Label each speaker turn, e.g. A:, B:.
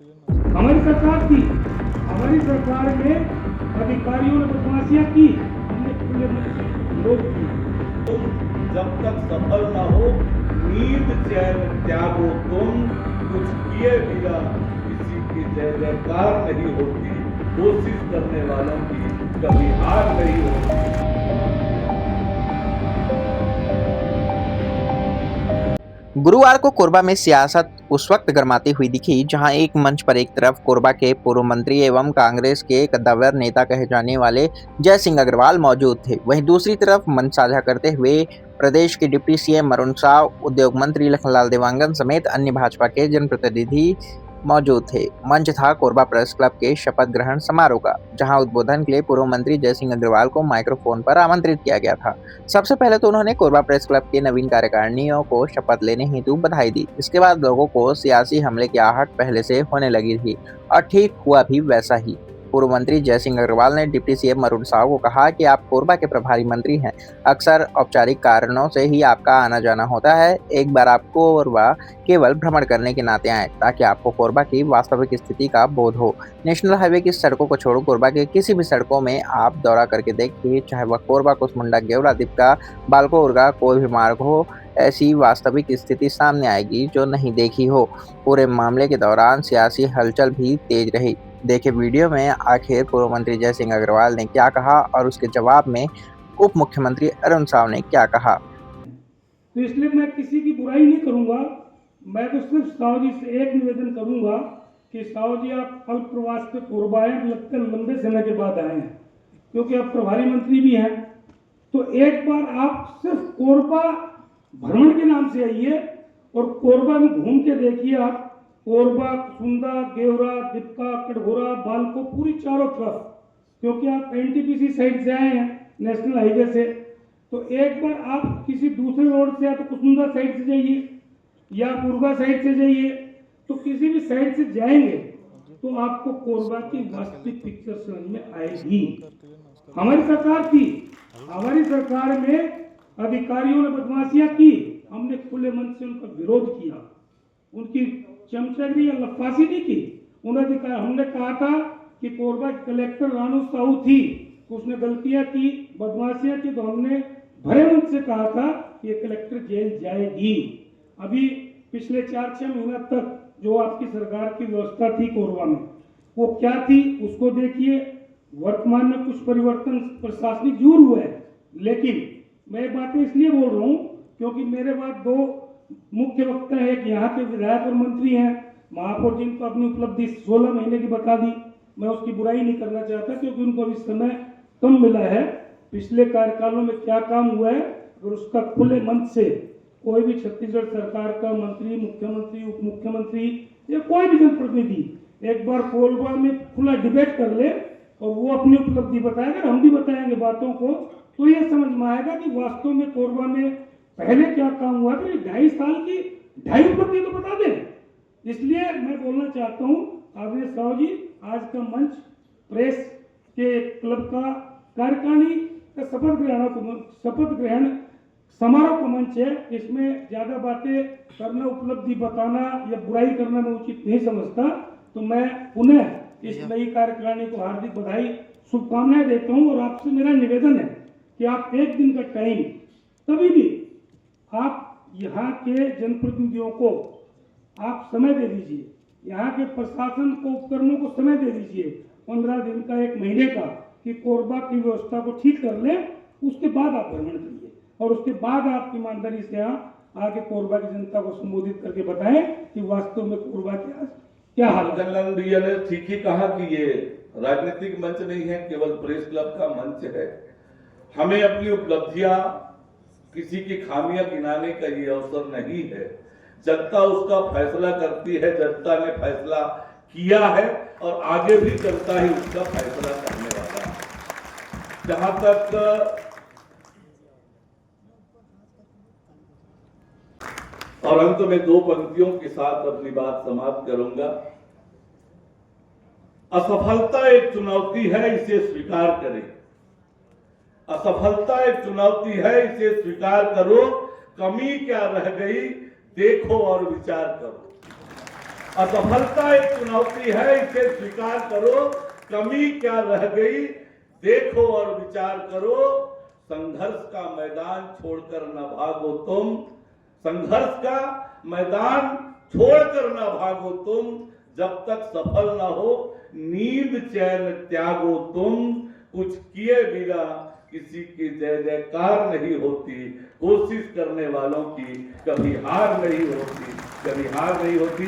A: हमारी सरकार थी, हमारी सरकार में अधिकारियों ने बदमाशियां की, हमने खुले मन से विरोध किया।
B: जब तक सफल न हो नींद चैन त्यागो तुम, कुछ किए बिना किसी की जय जयकार नहीं होती, कोशिश करने वालों की कभी हार नहीं होती।
C: गुरुवार को कोरबा में सियासत उस वक्त गर्माती हुई दिखी जहां एक मंच पर एक तरफ कोरबा के पूर्व मंत्री एवं कांग्रेस के कद्दावर नेता कहे जाने वाले जय सिंह अग्रवाल मौजूद थे, वहीं दूसरी तरफ मंच साझा करते हुए प्रदेश के डिप्टी सीएम अरुण साव, उद्योग मंत्री लखनलाल देवांगन समेत अन्य भाजपा के जनप्रतिनिधि मौजूद थे। मंच था कोरबा प्रेस क्लब के शपथ ग्रहण समारोह का, जहां उद्बोधन के लिए पूर्व मंत्री जय सिंह अग्रवाल को माइक्रोफोन पर आमंत्रित किया गया था। सबसे पहले तो उन्होंने कोरबा प्रेस क्लब के नवीन कार्यकारिणियों को शपथ लेने हेतु बधाई दी। इसके बाद लोगों को सियासी हमले की आहट पहले से होने लगी थी और ठीक हुआ भी वैसा ही। पूर्व मंत्री जय सिंह अग्रवाल ने डिप्टी सीएम अरुण साव को कहा कि आप कोरबा के प्रभारी मंत्री हैं, अक्सर औपचारिक कारणों से ही आपका आना जाना होता है। एक बार आप कोरबा केवल भ्रमण करने के नाते आए ताकि आपको कोरबा की वास्तविक स्थिति का बोध हो। नेशनल हाईवे की सड़कों को छोड़ो, कोरबा के किसी भी सड़कों में आप दौरा करके देखिए, चाहे वह कोरबा कुसमुंडा गेवरा दीपका बालको उर्गा कोई भी मार्ग हो, ऐसी वास्तविक स्थिति सामने आएगी जो नहीं देखी हो। पूरे मामले के दौरान सियासी हलचल भी तेज रही। देखे वीडियो में आखिर पूर्व मंत्री जय सिंह अग्रवाल ने क्या कहा और उसके जवाब में उप मुख्यमंत्री अरुण साव ने क्या कहा।
A: तो इसलिए मैं किसी की बुराई नहीं करूंगा, मैं तो सिर्फ साव जी से एक निवेदन करूंगा कि साव जी आप कल प्रवास पे कोरबा आए, लगते हैं लंबे समय के बाद आए हैं, क्योंकि आप प्रभारी मंत्री भी हैं। तो एक बार आप सिर्फ कोरबा भ्रमण के नाम से आइए और कोरबा में घूम के देखिए। आप कोरबा, कुसमुंडा, गेवरा, दीपका, कटघोरा, बालको, पूरी चारों तरफ, क्योंकि आप एनटीपीसी साइड से आए हैं, नेशनल हाईवे से, तो एक बार आप किसी दूसरे रोड से या तो कुसमुंडा साइड से जाइए या उर्गा साइड से जाइए, तो किसी भी साइड से जाएंगे तो आपको कोरबा की वास्तविक पिक्चर समझ में आएगी। हमारी सरकार थी, हमारी सरकार में अधिकारियों ने बदमाशियां की, हमने खुले मन से उनका विरोध किया, उनकी चमचागिरी या लफासी नहीं की। हमने कहा था कि कोरबा कलेक्टर रानू साहू थी, उसने गलतियां की, बदमाशियां की, तो हमने भरे मन से कहा था कि ये कलेक्टर जेल जाएगी। अभी पिछले 4-6 महीना तक जो आपकी सरकार की व्यवस्था थी कोरबा में, वो क्या थी उसको देखिए। वर्तमान में कुछ परिवर्तन प्रशासनिक जरूर हुए हैं, लेकिन मैं बातें इसलिए बोल रहा हूँ क्योंकि मेरे बाद 2 मुख्य वक्ता है कि यहाँ के विधायक और मंत्री हैं, महापौर जी को अपनी उपलब्धि 16 महीने की बता दी। मैं उसकी बुराई नहीं करना चाहता क्योंकि उनको अभी समय कम मिला है। पिछले कार्यकालों में क्या काम हुआ है, अगर उसका खुले मन से कोई भी छत्तीसगढ़ सरकार का मंत्री, मुख्यमंत्री, उप मुख्यमंत्री या कोई भी जनप्रतिनिधि एक बार कोरबा में खुला डिबेट कर ले और वो अपनी उपलब्धि बताएगा, हम भी बताएंगे बातों को, तो ये समझ में आएगा कि वास्तव में कोरबा में पहले क्या काम हुआ। तो 2.5 साल की 2.5 उपलब्धि तो बता दें। इसलिए मैं बोलना चाहता हूँ आदरणीय साव जी, आज का मंच प्रेस के क्लब का कार्यकारिणी का शपथ ग्रहण समारोह का मंच है। इसमें ज्यादा बातें करना, उपलब्धि बताना या बुराई करना मैं उचित नहीं समझता। तो मैं पुनः इस नई कार्यकारिणी को हार्दिक बधाई, शुभकामनाएं देता हूं और आपसे मेरा निवेदन है कि आप एक दिन का टाइम कभी भी आप यहाँ के जनप्रतिनिधियों को आप समय दे दीजिए, यहाँ के प्रशासन को, उपकरणों को समय दे दीजिए 15 दिन का, 1 महीने का, कि कोरबा की व्यवस्था को ठीक कर ले। उसके बाद आप भ्रमण करिए और उसके बाद आप ईमानदारी से यहाँ आके कोरबा की जनता को संबोधित करके बताएं कि वास्तव में कोरबा के क्या हाल है।
B: कल्याण भैया ने ठीक ही कहा कि ये राजनीतिक मंच नहीं है, केवल प्रेस क्लब का मंच है। हमें अपनी उपलब्धियां, किसी की खामियां गिनाने का ये अवसर नहीं है। जनता उसका फैसला करती है, जनता ने फैसला किया है और आगे भी जनता ही उसका फैसला करने वाला है। जहां तक और अंत में 2 पंक्तियों के साथ अपनी बात समाप्त करूंगा। असफलता एक चुनौती है, इसे स्वीकार करें। असफलता एक चुनौती है, इसे स्वीकार करो। कमी क्या रह गई देखो और विचार करो। असफलता एक चुनौती है, इसे स्वीकार करो। कमी क्या रह गई देखो और विचार करो। संघर्ष का मैदान छोड़कर न भागो तुम, संघर्ष का मैदान छोड़कर न भागो तुम। जब तक सफल न हो नींद चैन त्यागो तुम। कुछ किए बिना किसी की जय जयकार नहीं होती। कोशिश करने वालों की कभी हार नहीं होती, कभी हार नहीं होती।